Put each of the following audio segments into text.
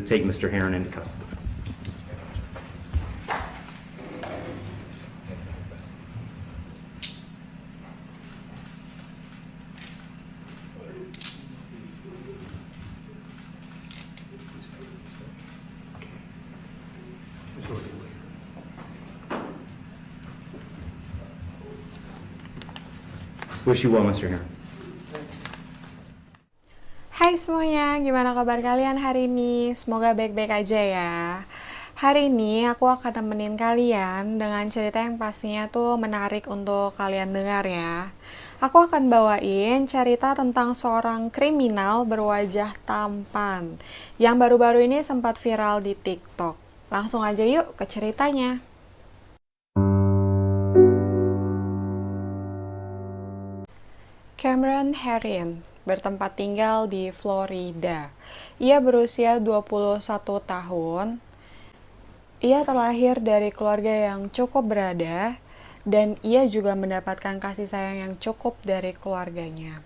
take Mr. Heron into custody. Wish you well, Mr. Heron. Hai semuanya, gimana kabar kalian hari ini? Semoga baik-baik aja ya. Hari ini aku akan nemenin kalian dengan cerita yang pastinya tuh menarik untuk kalian dengar ya. Aku akan bawain cerita tentang seorang kriminal berwajah tampan yang baru-baru ini sempat viral di TikTok. Langsung aja yuk ke ceritanya. Cameron Heron bertempat tinggal di Florida. Ia berusia 21 tahun. Ia terlahir dari keluarga yang cukup berada dan ia juga mendapatkan kasih sayang yang cukup dari keluarganya.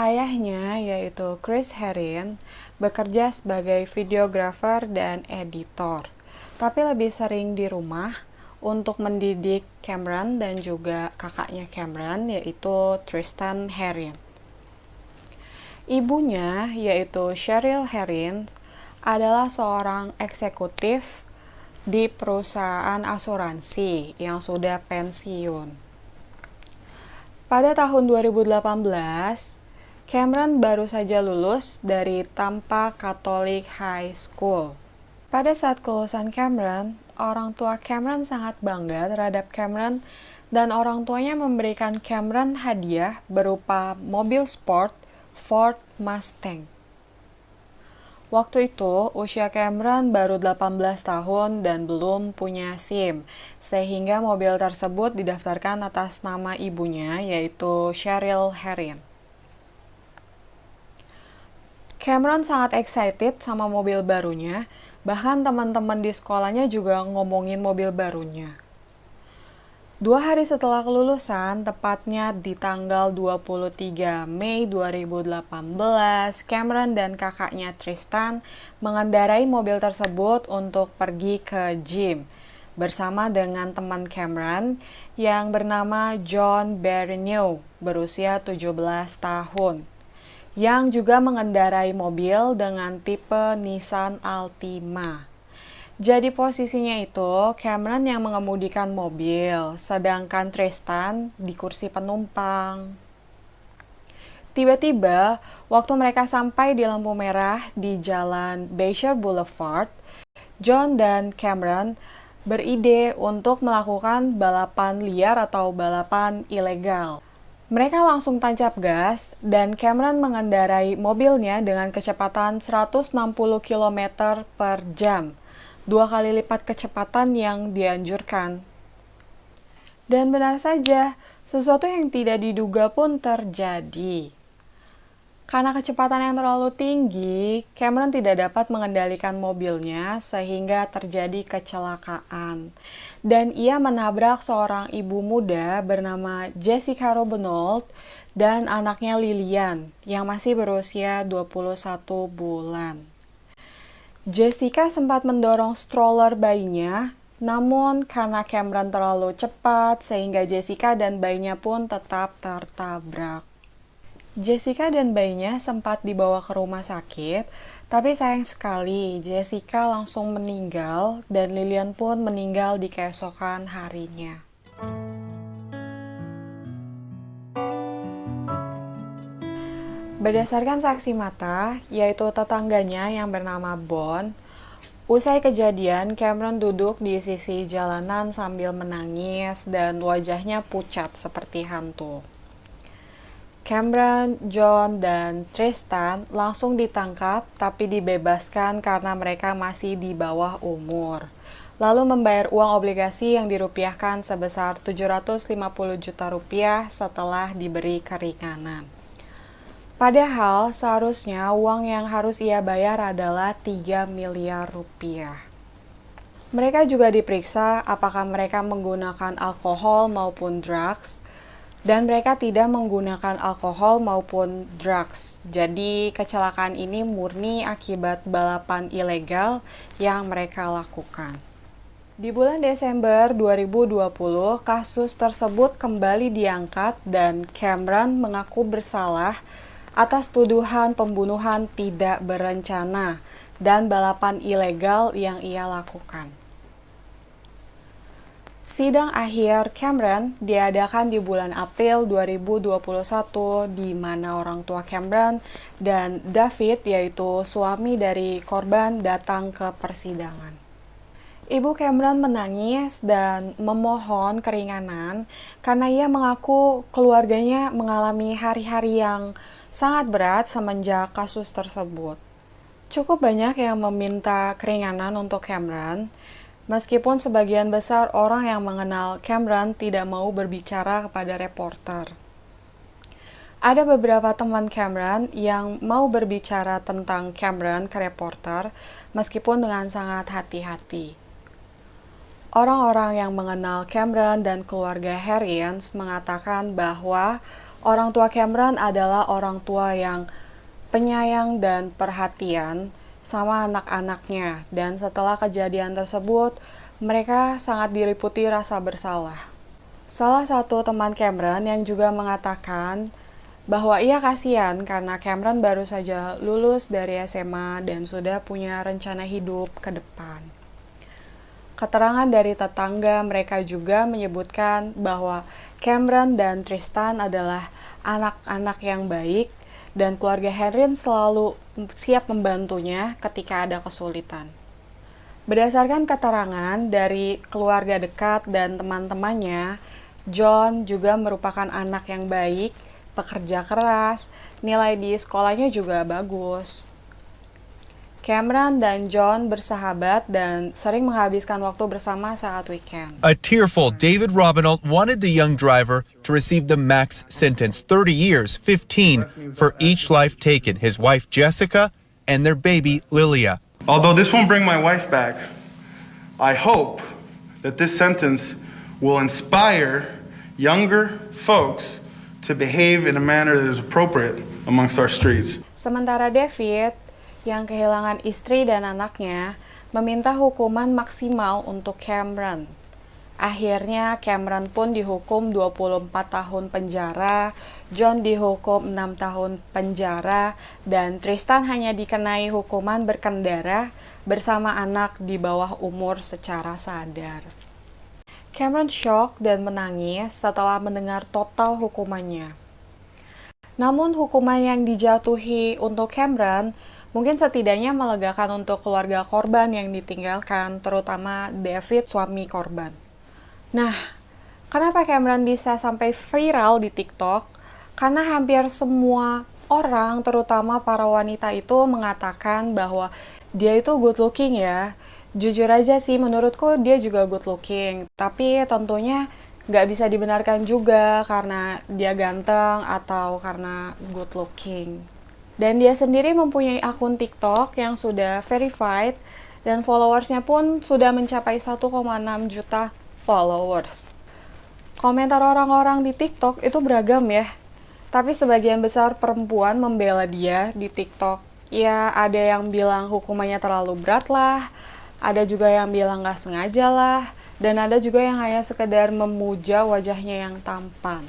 Ayahnya, yaitu Chris Heron, bekerja sebagai videographer dan editor, tapi lebih sering di rumah untuk mendidik Cameron dan juga kakaknya Cameron, yaitu Tristan Heron. Ibunya, yaitu Cheryl Heron, adalah seorang eksekutif di perusahaan asuransi yang sudah pensiun. Pada tahun 2018, Cameron baru saja lulus dari Tampa Catholic High School. Pada saat kelulusan Cameron, orang tua Cameron sangat bangga terhadap Cameron dan orang tuanya memberikan Cameron hadiah berupa mobil sport Ford Mustang. Waktu itu, usia Cameron baru 18 tahun dan belum punya SIM, sehingga mobil tersebut didaftarkan atas nama ibunya, yaitu Cheryl Heron. Cameron sangat excited sama mobil barunya, bahkan teman-teman di sekolahnya juga ngomongin mobil barunya. 2 hari setelah kelulusan, tepatnya di tanggal 23 Mei 2018, Cameron dan kakaknya Tristan mengendarai mobil tersebut untuk pergi ke gym bersama dengan teman Cameron yang bernama John Bernier, berusia 17 tahun, yang juga mengendarai mobil dengan tipe Nissan Altima. Jadi posisinya itu Cameron yang mengemudikan mobil, sedangkan Tristan di kursi penumpang. Tiba-tiba, waktu mereka sampai di lampu merah di jalan Bayshore Boulevard, John dan Cameron beride untuk melakukan balapan liar atau balapan ilegal. Mereka langsung tancap gas dan Cameron mengendarai mobilnya dengan kecepatan 160 km per jam, 2 kali lipat kecepatan yang dianjurkan. Dan benar saja, sesuatu yang tidak diduga pun terjadi. Karena kecepatan yang terlalu tinggi, Cameron tidak dapat mengendalikan mobilnya sehingga terjadi kecelakaan. Dan ia menabrak seorang ibu muda bernama Jessica Robenold dan anaknya Lillian yang masih berusia 21 bulan. Jessica sempat mendorong stroller bayinya, namun karena Cameron terlalu cepat sehingga Jessica dan bayinya pun tetap tertabrak. Jessica dan bayinya sempat dibawa ke rumah sakit, tapi sayang sekali Jessica langsung meninggal dan Lillian pun meninggal di keesokan harinya. Berdasarkan saksi mata, yaitu tetangganya yang bernama Bon, usai kejadian Cameron duduk di sisi jalanan sambil menangis dan wajahnya pucat seperti hantu. Cameron, John, dan Tristan langsung ditangkap tapi dibebaskan karena mereka masih di bawah umur. Lalu membayar uang obligasi yang dirupiahkan sebesar 750 juta rupiah setelah diberi keringanan. Padahal seharusnya uang yang harus ia bayar adalah 3 miliar rupiah. Mereka juga diperiksa apakah mereka menggunakan alkohol maupun drugs. dan mereka tidak menggunakan alkohol maupun drugs. Jadi kecelakaan ini murni akibat balapan ilegal yang mereka lakukan. Di bulan Desember 2020, kasus tersebut kembali diangkat dan Cameron mengaku bersalah atas tuduhan pembunuhan tidak berencana dan balapan ilegal yang ia lakukan. Sidang akhir Cameron diadakan di bulan April 2021 di mana orang tua Cameron dan David, yaitu suami dari korban, datang ke persidangan. Ibu Cameron menangis dan memohon keringanan karena ia mengaku keluarganya mengalami hari-hari yang sangat berat semenjak kasus tersebut. Cukup banyak yang meminta keringanan untuk Cameron, meskipun sebagian besar orang yang mengenal Cameron tidak mau berbicara kepada reporter. Ada beberapa teman Cameron yang mau berbicara tentang Cameron ke reporter, meskipun dengan sangat hati-hati. Orang-orang yang mengenal Cameron dan keluarga Harriens mengatakan bahwa orang tua Cameron adalah orang tua yang penyayang dan perhatian sama anak-anaknya, dan setelah kejadian tersebut, mereka sangat diliputi rasa bersalah. Salah satu teman Cameron yang juga mengatakan bahwa ia kasihan karena Cameron baru saja lulus dari SMA dan sudah punya rencana hidup ke depan. Keterangan dari tetangga mereka juga menyebutkan bahwa Cameron dan Tristan adalah anak-anak yang baik dan keluarga Harriens selalu siap membantunya ketika ada kesulitan. Berdasarkan keterangan dari keluarga dekat dan teman-temannya, John juga merupakan anak yang baik, pekerja keras, nilai di sekolahnya juga bagus. Cameron dan John bersahabat dan sering menghabiskan waktu bersama saat weekend. A tearful David Robinault wanted the young driver to receive the max sentence, 30 years, 15 for each life taken, his wife Jessica and their baby Lilia. Although this won't bring my wife back, I hope that this sentence will inspire younger folks to behave in a manner that is appropriate amongst our streets. Sementara David, yang kehilangan istri dan anaknya, meminta hukuman maksimal untuk Cameron. Akhirnya Cameron pun dihukum 24 tahun penjara, John dihukum 6 tahun penjara, dan Tristan hanya dikenai hukuman berkendara bersama anak di bawah umur secara sadar. Cameron shock dan menangis setelah mendengar total hukumannya. Namun hukuman yang dijatuhi untuk Cameron mungkin setidaknya melegakan untuk keluarga korban yang ditinggalkan, terutama David, suami korban. Nah, kenapa Cameron bisa sampai viral di TikTok? Karena hampir semua orang, terutama para wanita itu mengatakan bahwa dia itu good looking ya. Jujur aja sih, menurutku dia juga good looking. Tapi tentunya nggak bisa dibenarkan juga karena dia ganteng atau karena good looking. Dan dia sendiri mempunyai akun TikTok yang sudah verified dan followersnya pun sudah mencapai 1,6 juta followers. Komentar orang-orang di TikTok itu beragam ya, tapi sebagian besar perempuan membela dia di TikTok. Ya, ada yang bilang hukumannya terlalu berat lah, ada juga yang bilang nggak sengaja lah, dan ada juga yang hanya sekedar memuja wajahnya yang tampan.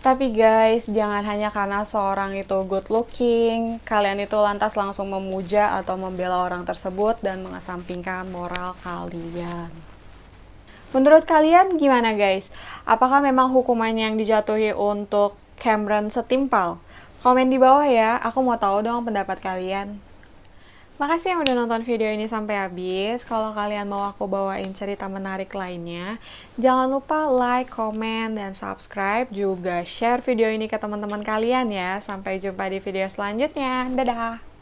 Tapi guys, jangan hanya karena seorang itu good looking, kalian itu lantas langsung memuja atau membela orang tersebut dan mengesampingkan moral kalian. Menurut kalian gimana guys? Apakah memang hukuman yang dijatuhi untuk Cameron setimpal? Komen di bawah ya, aku mau tahu dong pendapat kalian. Makasih yang udah nonton video ini sampai habis. Kalau kalian mau aku bawain cerita menarik lainnya, jangan lupa like, comment, dan subscribe. Juga share video ini ke teman-teman kalian ya. Sampai jumpa di video selanjutnya. Dadah!